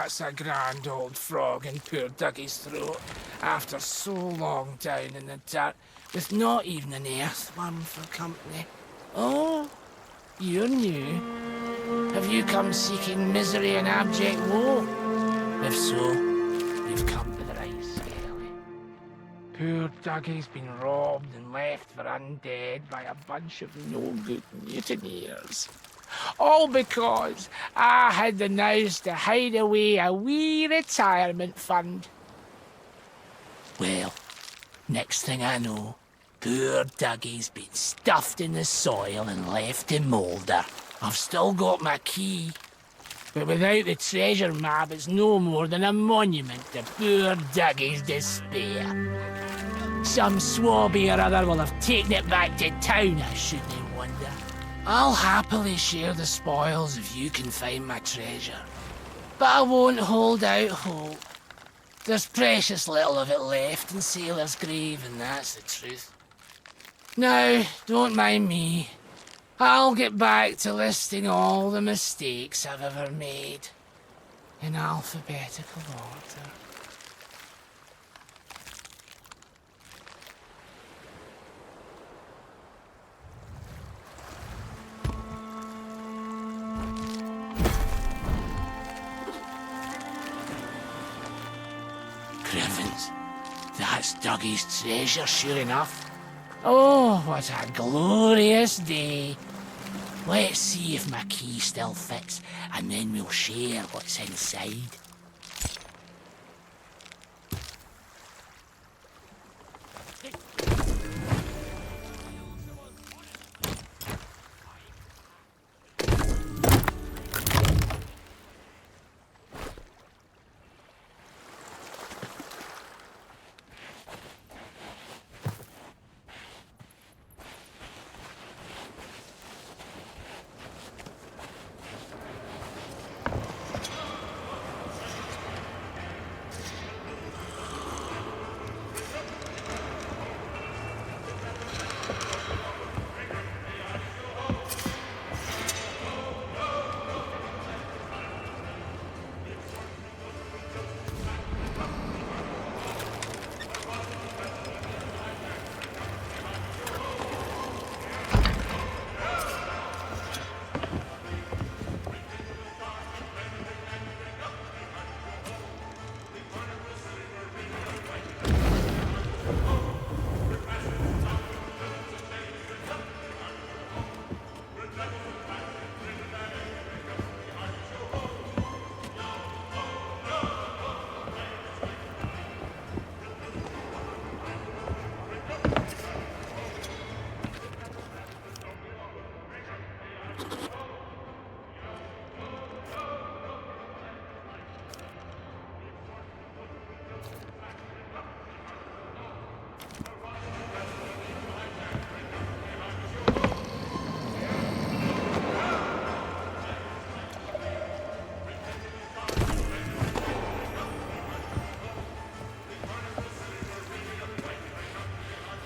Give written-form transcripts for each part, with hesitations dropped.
that's a grand old frog in poor Dougie's throat, after so long down in the dirt, with not even an earthworm for company. Oh, you're new. Have you come seeking misery and abject woe? If so, you've come to the right skelly. Poor Dougie's been robbed and left for undead by a bunch of no-good mutineers. All because I had the nous to hide away a wee retirement fund. Well, next thing I know, poor Dougie's been stuffed in the soil and left to moulder. I've still got my key, but without the treasure map, it's no more than a monument to poor Dougie's despair. Some swabby or other will have taken it back to town, I shouldn't wonder. I'll happily share the spoils if you can find my treasure. But I won't hold out hope. There's precious little of it left in Sailor's Grave, and that's the truth. Now, don't mind me. I'll get back to listing all the mistakes I've ever made in alphabetical order. Griffins, that's Dougie's treasure, sure enough. Oh, what a glorious day. Let's see if my key still fits, and then we'll share what's inside.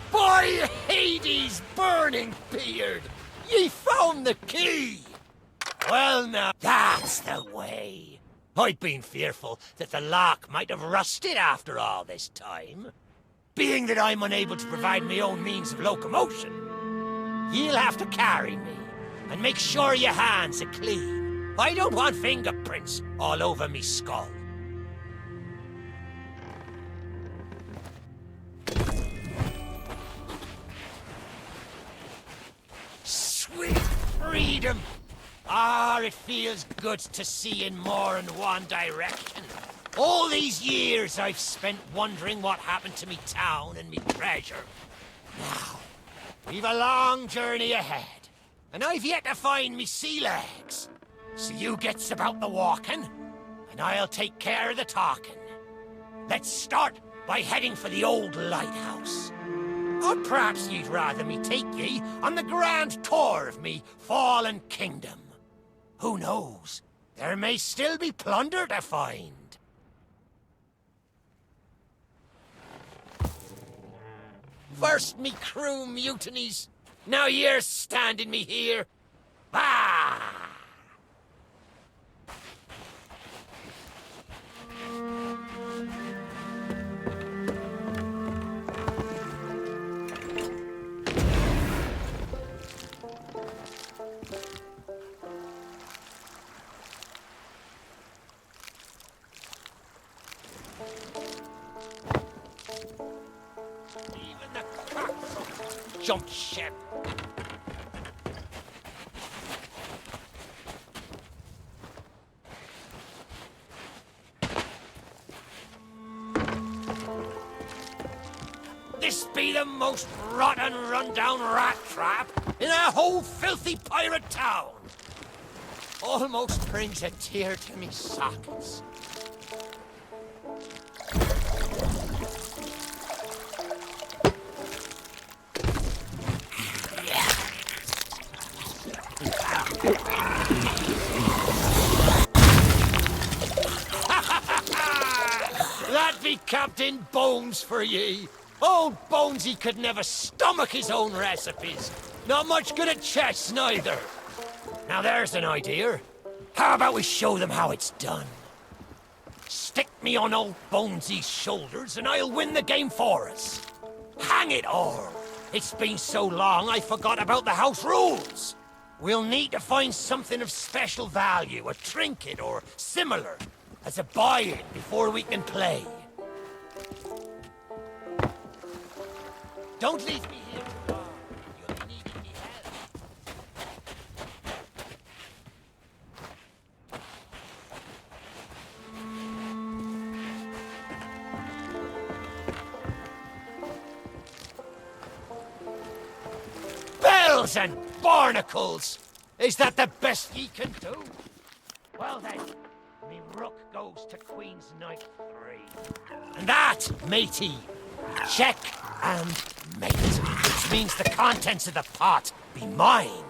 By Hades' burning beard! Ye found the key! Well now, that's the way. I'd been fearful that the lock might have rusted after all this time. Being that I'm unable to provide my own means of locomotion, you'll have to carry me, and make sure your hands are clean. I don't want fingerprints all over me skull. Sweet freedom! Ah, it feels good to see in more than one direction. All these years I've spent wondering what happened to me town and me treasure. Now, we've a long journey ahead, and I've yet to find me sea legs. So you gets about the walking, and I'll take care of the talking. Let's start by heading for the old lighthouse. Or perhaps you'd rather me take ye on the grand tour of me fallen kingdom. Who knows? There may still be plunder to find. First me crew mutinies, now you're standing me here. Bah! Even the cocks jumped ship. This be the most rotten, run-down rat trap in a whole filthy pirate town. Almost brings a tear to me sockets. That be Captain Bones for ye. Old Bonesy could never stomach his own recipes. Not much good at chess, neither. Now there's an idea. How about we show them how it's done? Stick me on old Bonesy's shoulders and I'll win the game for us. Hang it all! It's been so long I forgot about the house rules. We'll need to find something of special value, a trinket or similar, as a buy-in before we can play. Don't leave me here too long. You'll be needing me help. Bells and barnacles! Is that the best ye can do? Well then, me rook goes to Queen's Knight 3. And that, matey, check and mate, which means the contents of the pot be mine.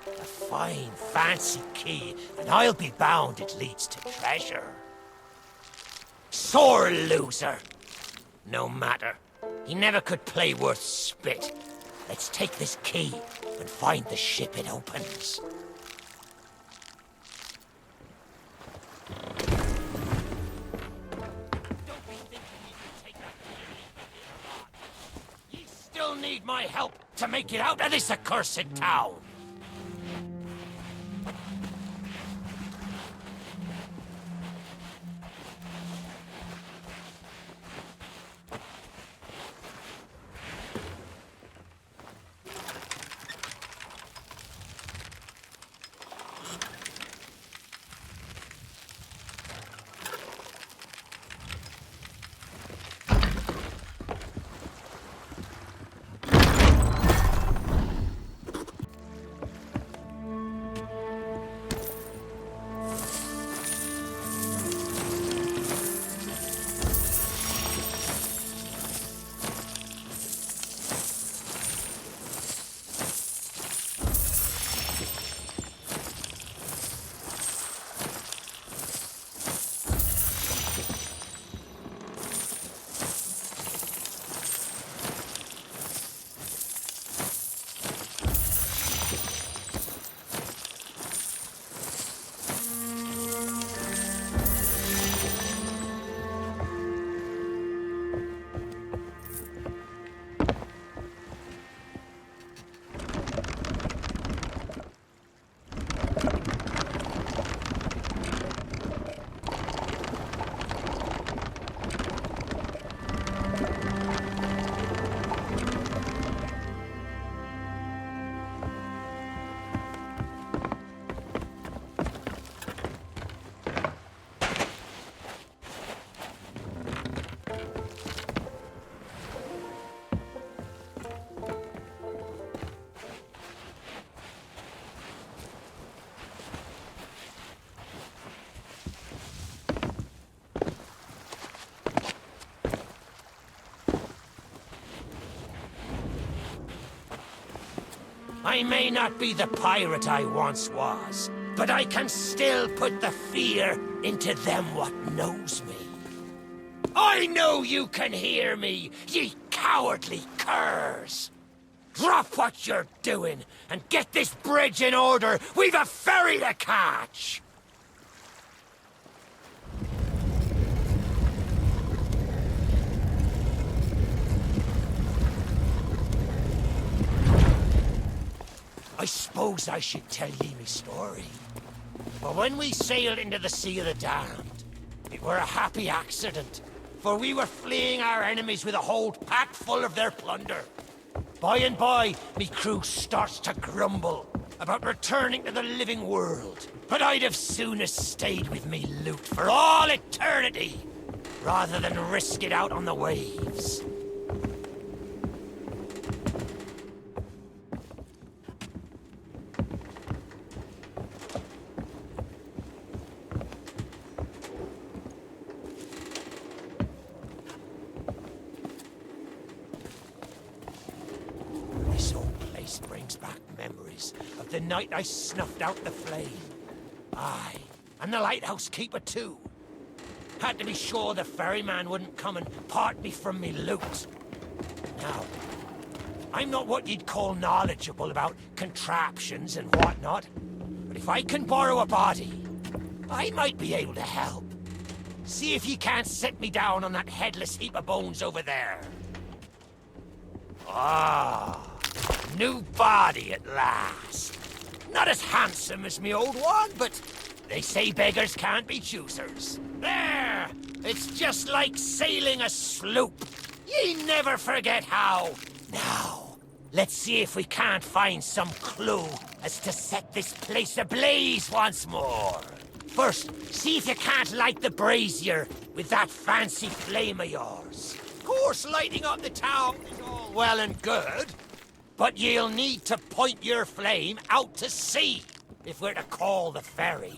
A fine, fancy key, and I'll be bound it leads to treasure. Sore loser. No matter. He never could play worth spit. Let's take this key and find the ship it opens. Still need my help to make it out of this accursed town. I may not be the pirate I once was, but I can still put the fear into them what knows me. I know you can hear me, ye cowardly curs! Drop what you're doing and get this bridge in order. We've a ferry to catch! I suppose I should tell ye me story. But when we sailed into the Sea of the Damned, it were a happy accident. for we were fleeing our enemies with a hold packed full of their plunder. By and by, me crew starts to grumble about returning to the living world. But I'd have sooner stayed with me loot for all eternity, rather than risk it out on the waves. This old place brings back memories of the night I snuffed out the flame. Aye, and the lighthouse keeper too. Had to be sure the ferryman wouldn't come and part me from me loot. Now, I'm not what you'd call knowledgeable about contraptions and whatnot, but if I can borrow a body, I might be able to help. See if you can't set me down on that headless heap of bones over there. Ah, new body at last. Not as handsome as me old one, but they say beggars can't be choosers. There! It's just like sailing a sloop. Ye never forget how. Now, let's see if we can't find some clue as to set this place ablaze once more. First, see if you can't light the brazier with that fancy flame of yours. Of course, lighting up the town is all well and good, but you'll need to point your flame out to sea if we're to call the ferry.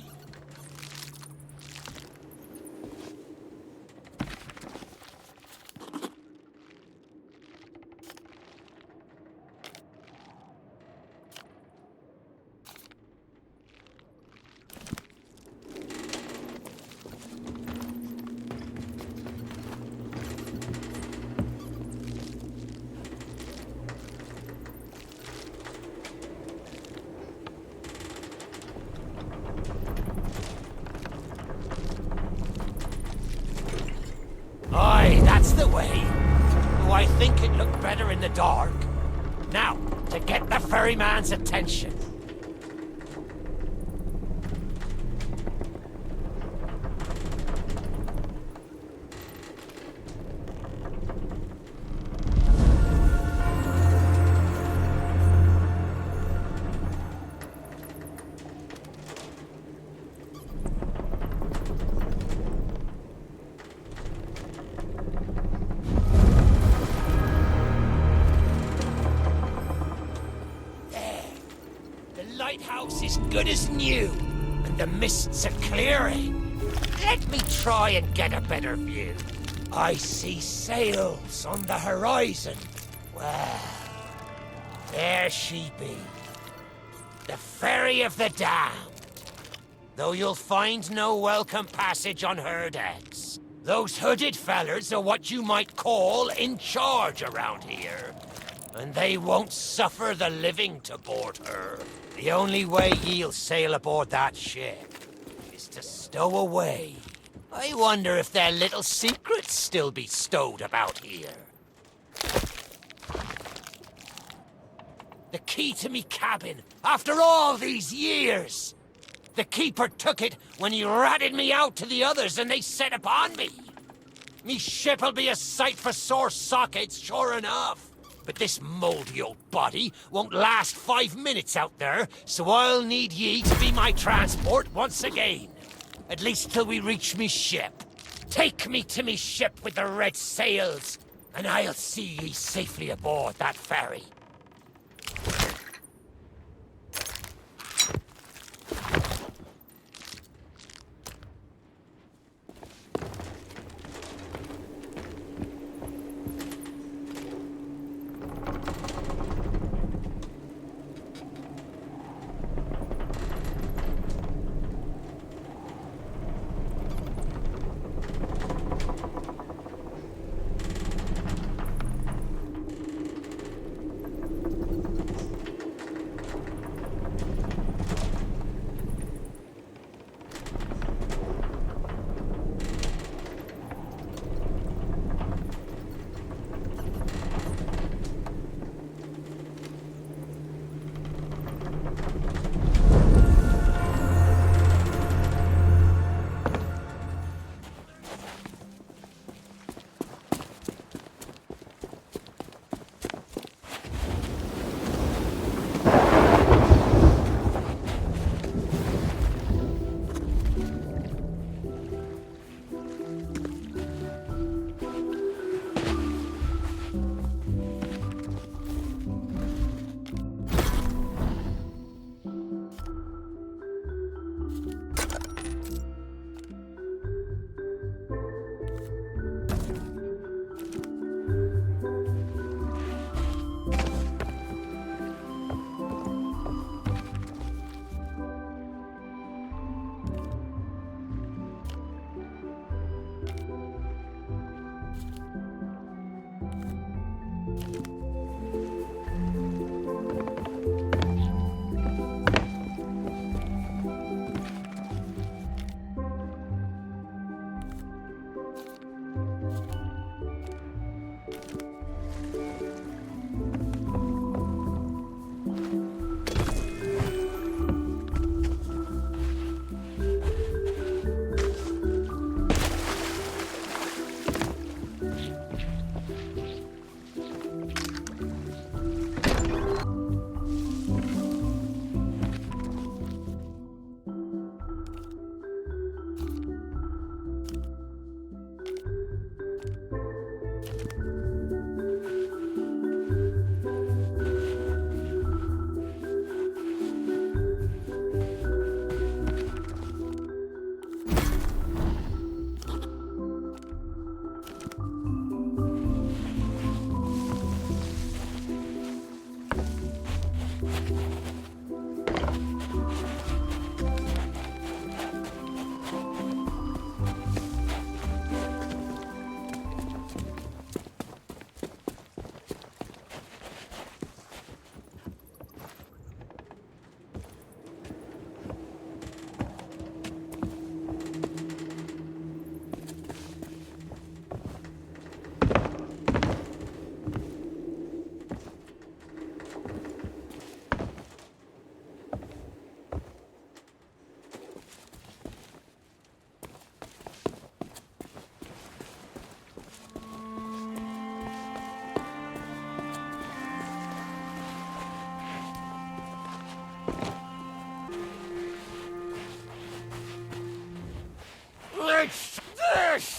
Aye, that's the way. Oh, I think it looked better in the dark. Now, to get the ferryman's attention. Lighthouse is good as new, and the mists are clearing. Let me try and get a better view. I see sails on the horizon. Well, there she be. The Ferry of the Damned. Though you'll find no welcome passage on her decks. Those hooded fellers are what you might call in charge around here. And they won't suffer the living to board her. The only way ye'll sail aboard that ship is to stow away. I wonder if their little secrets still be stowed about here. The key to me cabin, after all these years! The keeper took it when he ratted me out to the others and they set upon me. Me ship'll be a sight for sore sockets, sure enough. But this mouldy old body won't last 5 minutes out there, so I'll need ye to be my transport once again. At least till we reach me ship. Take me to me ship with the red sails, and I'll see ye safely aboard that ferry.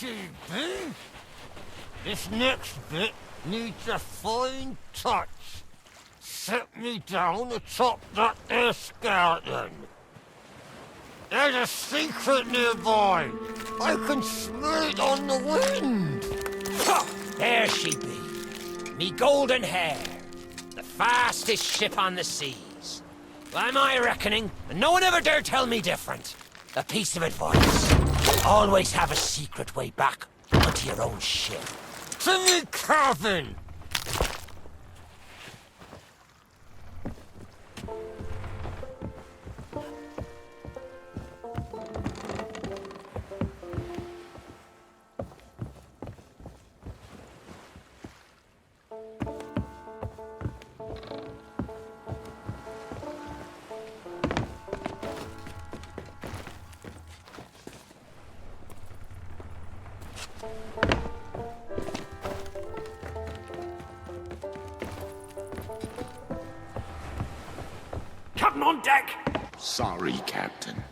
CB. This next bit needs a fine touch. Set me down atop that there skeleton. There's a secret nearby. I can smell it on the wind. Ha! There she be. Me golden hair. The fastest ship on the seas. By my reckoning, and no one ever dare tell me different. A piece of advice. Always have a secret way back onto your own ship. To me cabin. Captain on deck! Sorry, Captain.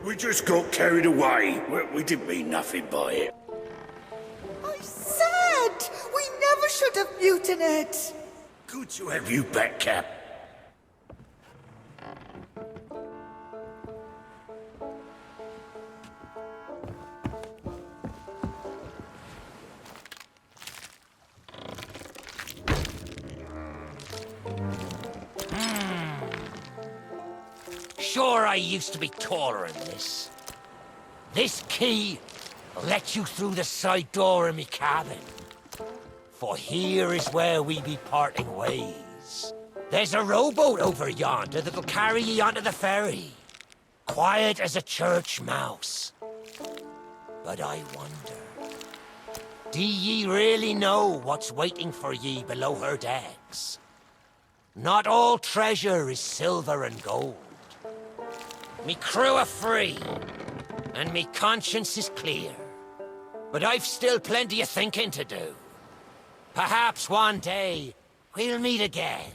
We just got carried away. We didn't mean nothing by it. I said we never should have mutinied. Good to have you back, Cap. Sure, I used to be taller than this. This key will let you through the side door of me cabin. For here is where we be parting ways. There's a rowboat over yonder that'll carry ye onto the ferry. Quiet as a church mouse. But I wonder, do ye really know what's waiting for ye below her decks? Not all treasure is silver and gold. Me crew are free, and me conscience is clear. But I've still plenty of thinking to do. Perhaps one day we'll meet again.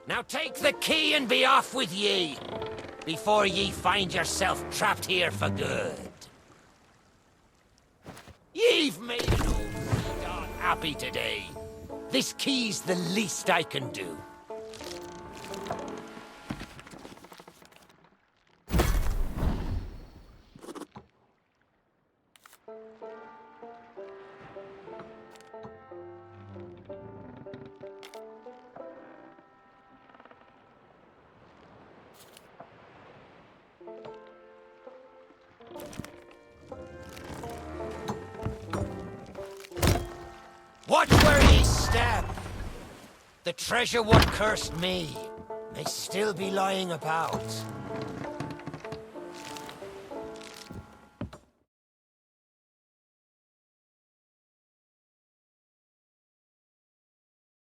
Now take the key and be off with ye, before ye find yourself trapped here for good. Ye've made an old god happy today. This key's the least I can do. Watch where ye step. The treasure what cursed me may still be lying about.